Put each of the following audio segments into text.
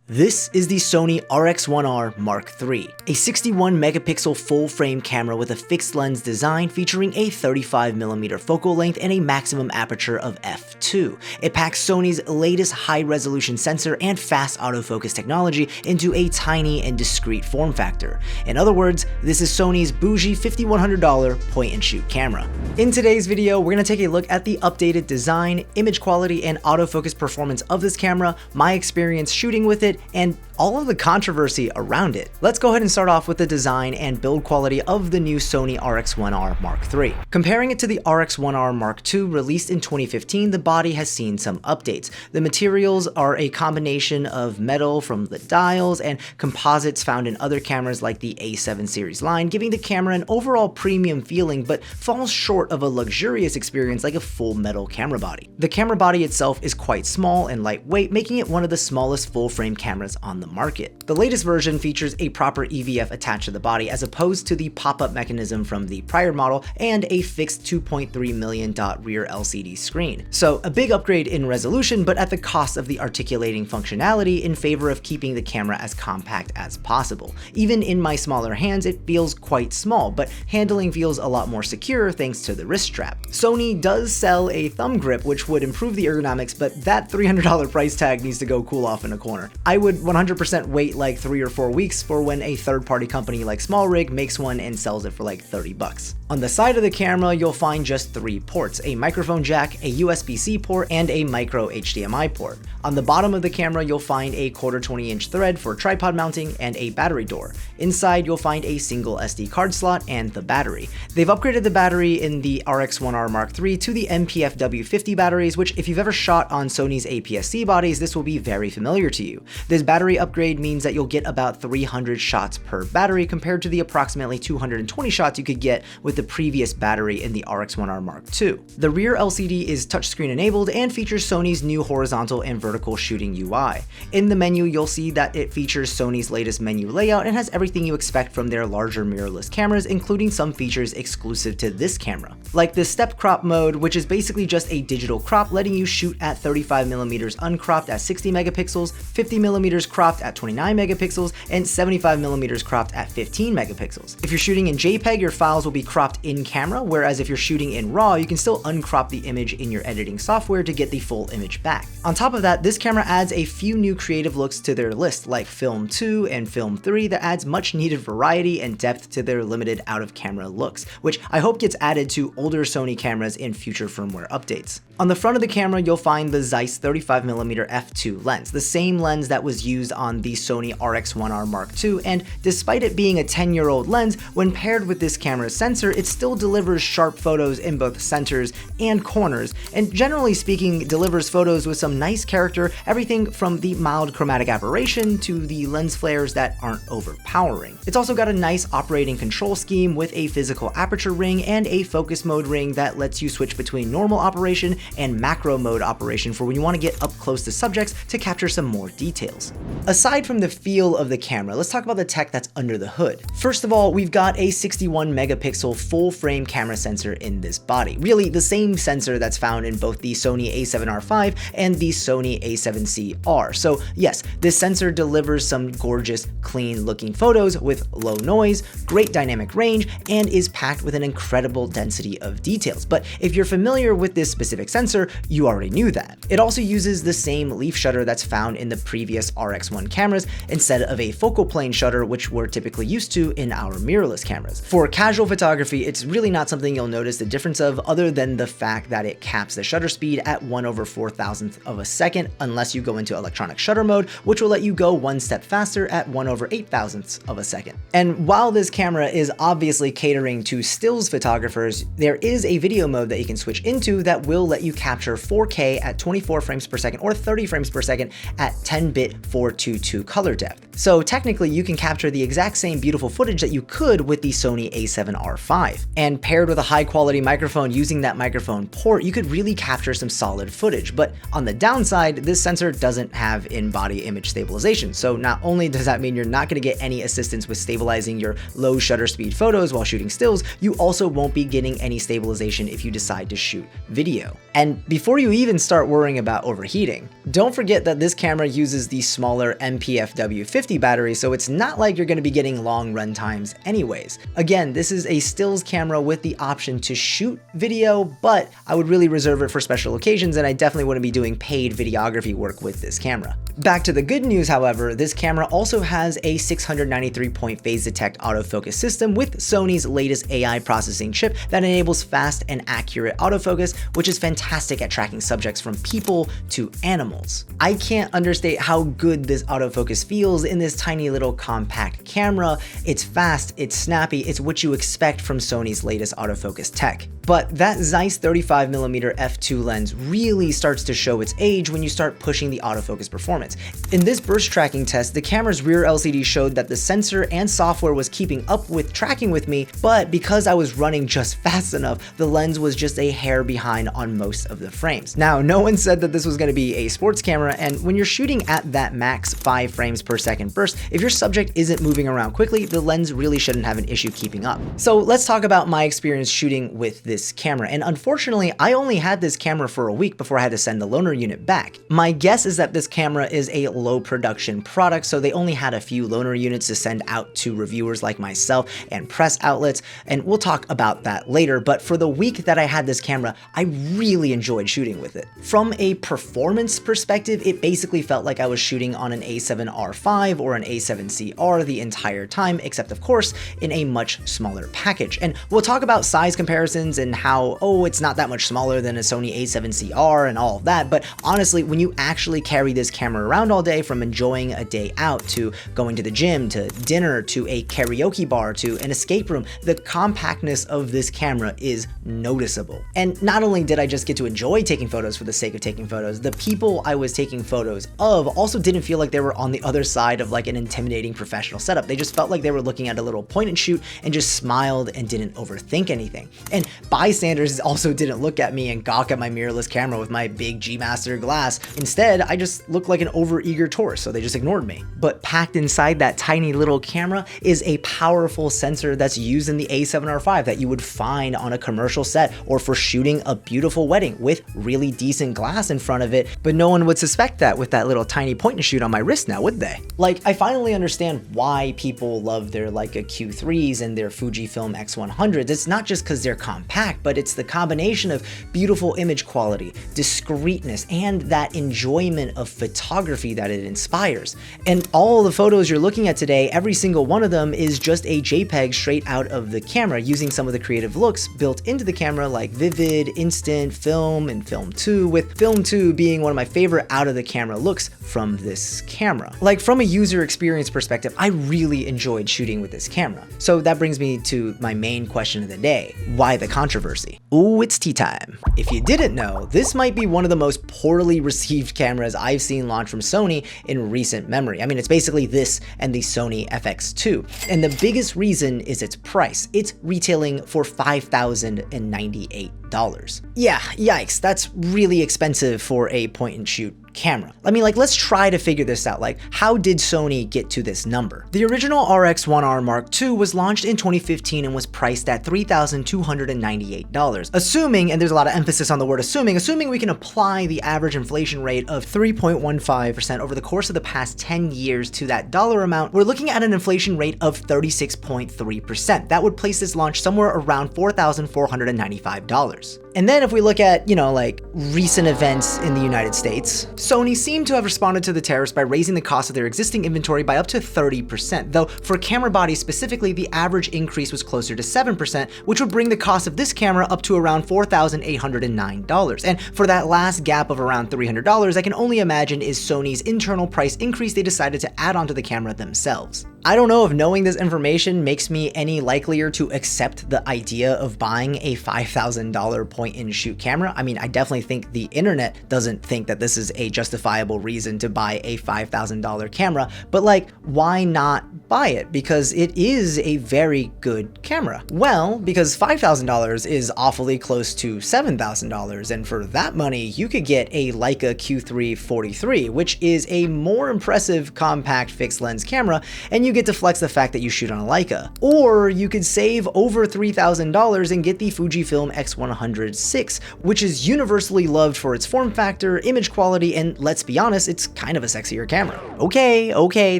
This is the Sony RX1R Mark III, a 61 megapixel full-frame camera with a fixed lens design featuring a 35mm focal length and a maximum aperture of f2. It packs Sony's latest high-resolution sensor and fast autofocus technology into a tiny and discreet form factor. In other words, this is Sony's bougie $5,100 point-and-shoot camera. In today's video, we're going to take a look at the updated design, image quality, and autofocus performance of this camera, my experience shooting with it, and all of the controversy around it. Let's go ahead and start off with the design and build quality of the new Sony RX1R Mark III. Comparing it to the RX1R Mark II released in 2015, the body has seen some updates. The materials are a combination of metal from the dials and composites found in other cameras like the A7 series line, giving the camera an overall premium feeling but falls short of a luxurious experience like a full metal camera body. The camera body itself is quite small and lightweight, making it one of the smallest full-frame cameras on the market. The latest version features a proper EVF attached to the body as opposed to the pop-up mechanism from the prior model and a fixed 2.3 million dot rear LCD screen. So a big upgrade in resolution, but at the cost of the articulating functionality in favor of keeping the camera as compact as possible. Even in my smaller hands, it feels quite small, but handling feels a lot more secure thanks to the wrist strap. Sony does sell a thumb grip which would improve the ergonomics, but that $300 price tag needs to go cool off in a corner. I would 100% wait like 3 or 4 weeks for when a third-party company like SmallRig makes one and sells it for like 30 bucks. On the side of the camera, you'll find just 3 ports, a microphone jack, a USB-C port, and a micro HDMI port. On the bottom of the camera, you'll find a 1/4 20-inch thread for tripod mounting and a battery door. Inside, you'll find a single SD card slot and the battery. They've upgraded the battery in the RX1R Mark III to the MPF-W50 batteries, which if you've ever shot on Sony's APS-C bodies, this will be very familiar to you. This battery upgrade means that you'll get about 300 shots per battery compared to the approximately 220 shots you could get with the previous battery in the RX1R Mark II. The rear LCD is touchscreen enabled and features Sony's new horizontal and vertical shooting UI. In the menu, you'll see that it features Sony's latest menu layout and has everything you expect from their larger mirrorless cameras, including some features exclusive to this camera. Like the step crop mode, which is basically just a digital crop letting you shoot at 35mm uncropped at 60 megapixels, 50mm cropped at 29 megapixels, and 75mm cropped at 15 megapixels. If you're shooting in JPEG, your files will be cropped in camera, whereas if you're shooting in RAW, you can still uncrop the image in your editing software to get the full image back. On top of that, this camera adds a few new creative looks to their list, like Film 2 and Film 3, that adds much needed variety and depth to their limited out-of-camera looks, which I hope gets added to older Sony cameras in future firmware updates. On the front of the camera, you'll find the Zeiss 35mm f2 lens, the same lens that was used on the Sony RX1R Mark II, and despite it being a 10-year-old lens, when paired with this camera's sensor, it still delivers sharp photos in both centers and corners, and generally speaking, delivers photos with some nice character, everything from the mild chromatic aberration to the lens flares that aren't overpowering. It's also got a nice operating control scheme with a physical aperture ring and a focus mode ring that lets you switch between normal operation and macro mode operation for when you want to get up close to subjects to capture some more details. Aside from the feel of the camera, let's talk about the tech that's under the hood. First of all, we've got a 61 megapixel full frame camera sensor in this body. Really, the same sensor that's found in both the Sony a7R V and the Sony a7C-R. So yes, this sensor delivers some gorgeous, clean looking photos with low noise, great dynamic range, and is packed with an incredible density of details. But if you're familiar with this specific sensor, you already knew that. It also uses the same leaf shutter that's found in the previous RX1 cameras instead of a focal plane shutter, which we're typically used to in our mirrorless cameras. For casual photography, it's really not something you'll notice the difference of, other than the fact that it caps the shutter speed at 1/4000th of a second unless you go into electronic shutter mode, which will let you go one step faster at 1/8000th of a second. And while this camera is obviously catering to stills photographers, there is a video mode that you can switch into that will let you capture 4K at 24 frames per second or 30 frames per second at 10-bit 422 color depth. So technically you can capture the exact same beautiful footage that you could with the Sony a7R V. And paired with a high quality microphone using that microphone port, you could really capture some solid footage. But on the downside, this sensor doesn't have in-body image stabilization. So not only does that mean you're not going to get any assistance with stabilizing your low shutter speed photos while shooting stills, you also won't be getting any stabilization if you decide to shoot video. And before you even start worrying about overheating, don't forget that this camera uses the smaller MPFW50 battery, so it's not like you're going to be getting long run times anyways. Again, this is a stills camera with the option to shoot video, but I would really reserve it for special occasions, and I definitely wouldn't be doing paid videography work with this camera. Back to the good news, however, this camera also has a 693-point phase detect autofocus system with Sony's latest AI processing chip that enables fast and accurate autofocus, which is fantastic at tracking subjects from people to animals. I can't understate how good this autofocus feels in this tiny little compact camera. It's fast, it's snappy, it's what you expect from Sony's latest autofocus tech. But that Zeiss 35mm f2 lens really starts to show its age when you start pushing the autofocus performance. In this burst tracking test, the camera's rear LCD showed that the sensor and software was keeping up with tracking with me, but because I was running just fast enough, the lens was just a hair behind on most of the frames. Now, no one said that this was going to be a sports camera, and when you're shooting at that max 5 frames per second burst, if your subject isn't moving around quickly, the lens really shouldn't have an issue keeping up. So let's talk about my experience shooting with this camera, and unfortunately, I only had this camera for a week before I had to send the loaner unit back. My guess is that this camera is a low production product, so they only had a few loaner units to send out to reviewers like myself and press outlets, and we'll talk about that later, but for the week that I had this camera, I really enjoyed shooting with it. From a performance perspective, it basically felt like I was shooting on an a7R V or an a7CR the entire time, except of course, in a much smaller package. And we'll talk about size comparisons and how, oh, it's not that much smaller than a Sony a7CR and all of that, but honestly, when you actually carry this camera around all day, from enjoying a day out to going to the gym to dinner to a karaoke bar to an escape room, the compactness of this camera is noticeable. And not only did I just get to enjoy taking photos for the sake of taking photos, the people I was taking photos of also didn't feel like they were on the other side of like an intimidating professional setup. They just felt like they were looking at a little point and shoot and just smiled and didn't overthink anything. And bystanders also didn't look at me and gawk at my mirrorless camera with my big G Master glass. Instead, I just looked like an overeager tourist, so they just ignored me. But packed inside that tiny little camera is a powerful sensor that's used in the a7R V that you would find on a commercial set or for shooting a beautiful wedding with really decent glass in front of it, but no one would suspect that with that little tiny point and shoot on my wrist now, would they? Like, I finally understand why people love their Leica Q3s and their Fuji X100s. It's not just because they're compact, but it's the combination of beautiful image quality, discreetness, and that enjoyment of photography that it inspires. And all the photos you're looking at today, every single one of them is just a JPEG straight out of the camera using some of the creative looks built into the camera like Vivid, Instant, Film, and Film 2, with Film 2 being one of my favorite out of the camera looks from this camera. Like, from a user experience perspective, I really enjoyed shooting with this camera. So that brings me to my main question of the day. Why the controversy? Ooh, it's tea time. If you didn't know, this might be one of the most poorly received cameras I've seen launch from Sony in recent memory. I mean, it's basically this and the Sony FX2. And the biggest reason is its price. It's retailing for $5,098. Yeah, yikes, that's really expensive for a point and shoot camera. I mean, like, let's try to figure this out. Like, how did Sony get to this number? The original RX1R Mark II was launched in 2015 and was priced at $3,298. Assuming, and there's a lot of emphasis on the word assuming we can apply the average inflation rate of 3.15% over the course of the past 10 years to that dollar amount, we're looking at an inflation rate of 36.3%. That would place this launch somewhere around $4,495. And then if we look at, like recent events in the United States, Sony seemed to have responded to the tariffs by raising the cost of their existing inventory by up to 30%, though for camera bodies specifically, the average increase was closer to 7%, which would bring the cost of this camera up to around $4,809. And for that last gap of around $300, I can only imagine is Sony's internal price increase they decided to add onto the camera themselves. I don't know if knowing this information makes me any likelier to accept the idea of buying a $5,000 point-and-shoot camera. I mean, I definitely think the internet doesn't think that this is a justifiable reason to buy a $5,000 camera, but like, why not buy it? Because it is a very good camera. Well, because $5,000 is awfully close to $7,000, and for that money, you could get a Leica Q3 43, which is a more impressive compact fixed lens camera, and you get to flex the fact that you shoot on a Leica. Or you could save over $3,000 and get the Fujifilm X100VI, which is universally loved for its form factor, image quality, and let's be honest, it's kind of a sexier camera. Okay,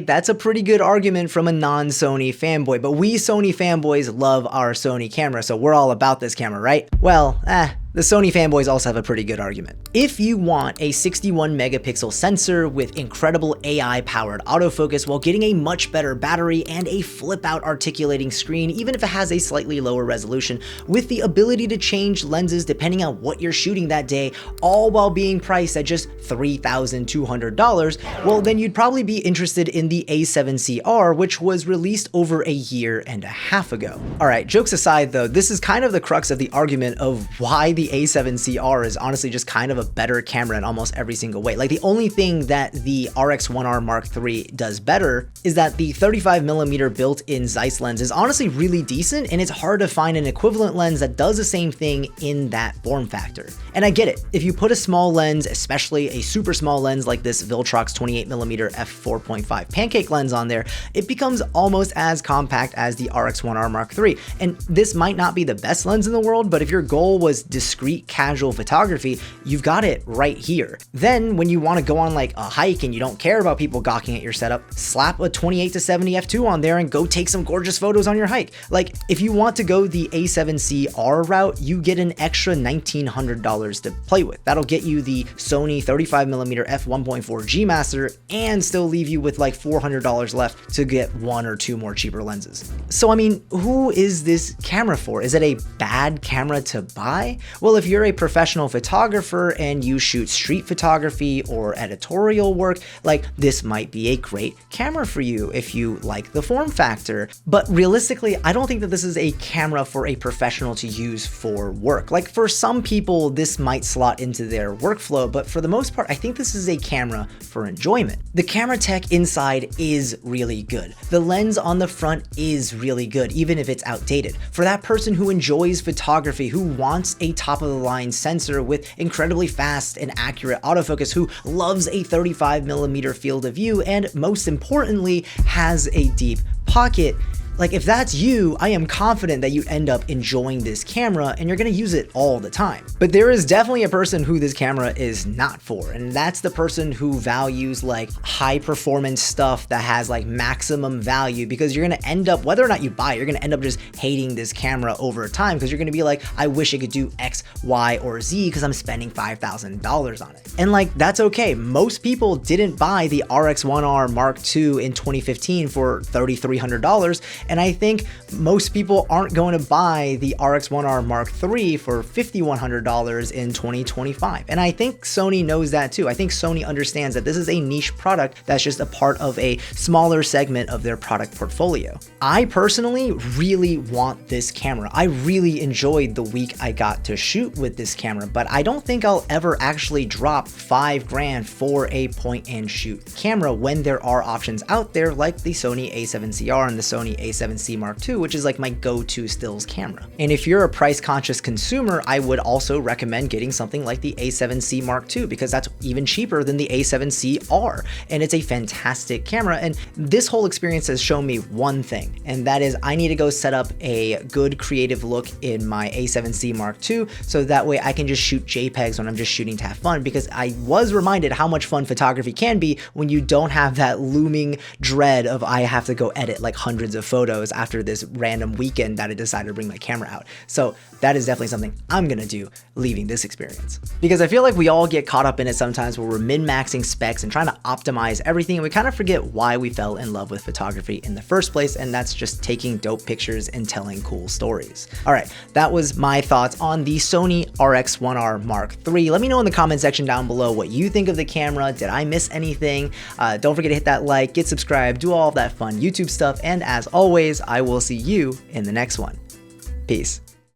that's a pretty good argument from a non-Sony fanboy, but we Sony fanboys love our Sony camera, so we're all about this camera, right? Well, the Sony fanboys also have a pretty good argument. If you want a 61 megapixel sensor with incredible AI-powered autofocus while getting a much better battery and a flip-out articulating screen, even if it has a slightly lower resolution, with the ability to change lenses depending on what you're shooting that day, all while being priced at just $3,200, well, then you'd probably be interested in the A7CR, which was released over a year and a half ago. All right, jokes aside though, this is kind of the crux of the argument of why the A7CR is honestly just kind of a better camera in almost every single way. Like, the only thing that the RX1R Mark III does better is that the 35mm built-in Zeiss lens is honestly really decent, and it's hard to find an equivalent lens that does the same thing in that form factor. And I get it, if you put a small lens, especially a super small lens like this Viltrox 28mm f4.5 pancake lens on there, it becomes almost as compact as the RX1R Mark III. And this might not be the best lens in the world, but if your goal was discrete casual photography, you've got it right here. Then when you want to go on like a hike and you don't care about people gawking at your setup, slap a 28-70 f2 on there and go take some gorgeous photos on your hike. Like, if you want to go the A7CR route, you get an extra $1,900 to play with. That'll get you the Sony 35mm f1.4G master and still leave you with like $400 left to get one or two more cheaper lenses. So I mean, who is this camera for? Is it a bad camera to buy? Well, if you're a professional photographer and you shoot street photography or editorial work, like, this might be a great camera for you if you like the form factor. But realistically, I don't think that this is a camera for a professional to use for work. Like, for some people, this might slot into their workflow, but for the most part, I think this is a camera for enjoyment. The camera tech inside is really good. The lens on the front is really good, even if it's outdated. For that person who enjoys photography, who wants a top-of-the-line sensor with incredibly fast and accurate autofocus, who loves a 35mm field of view, and most importantly, has a deep pocket. Like, if that's you, I am confident that you end up enjoying this camera and you're gonna use it all the time. But there is definitely a person who this camera is not for, and that's the person who values like high performance stuff that has like maximum value, because you're gonna end up, whether or not you buy it, you're gonna end up just hating this camera over time, because you're gonna be like, I wish it could do X, Y, or Z because I'm spending $5,000 on it. And like, that's okay. Most people didn't buy the RX1R Mark II in 2015 for $3,300. And I think most people aren't going to buy the RX1R Mark III for $5,100 in 2025. And I think Sony knows that too. I think Sony understands that this is a niche product that's just a part of a smaller segment of their product portfolio. I personally really want this camera. I really enjoyed the week I got to shoot with this camera, but I don't think I'll ever actually drop $5,000 for a point and shoot camera when there are options out there like the Sony A7CR and the Sony A7C Mark II, which is like my go-to stills camera. And if you're a price-conscious consumer, I would also recommend getting something like the A7C Mark II, because that's even cheaper than the A7CR, and it's a fantastic camera. And this whole experience has shown me one thing, and that is I need to go set up a good creative look in my A7C Mark II, so that way I can just shoot JPEGs when I'm just shooting to have fun, because I was reminded how much fun photography can be when you don't have that looming dread of I have to go edit like hundreds of photos photos after this random weekend that I decided to bring my camera out. So that is definitely something I'm gonna do leaving this experience. Because I feel like we all get caught up in it sometimes where we're min-maxing specs and trying to optimize everything, and we kind of forget why we fell in love with photography in the first place, and that's just taking dope pictures and telling cool stories. All right, that was my thoughts on the Sony RX1R Mark III. Let me know in the comment section down below what you think of the camera. Did I miss anything? Don't forget to hit that like, get subscribed, do all of that fun YouTube stuff, and as always, I will see you in the next one. Peace.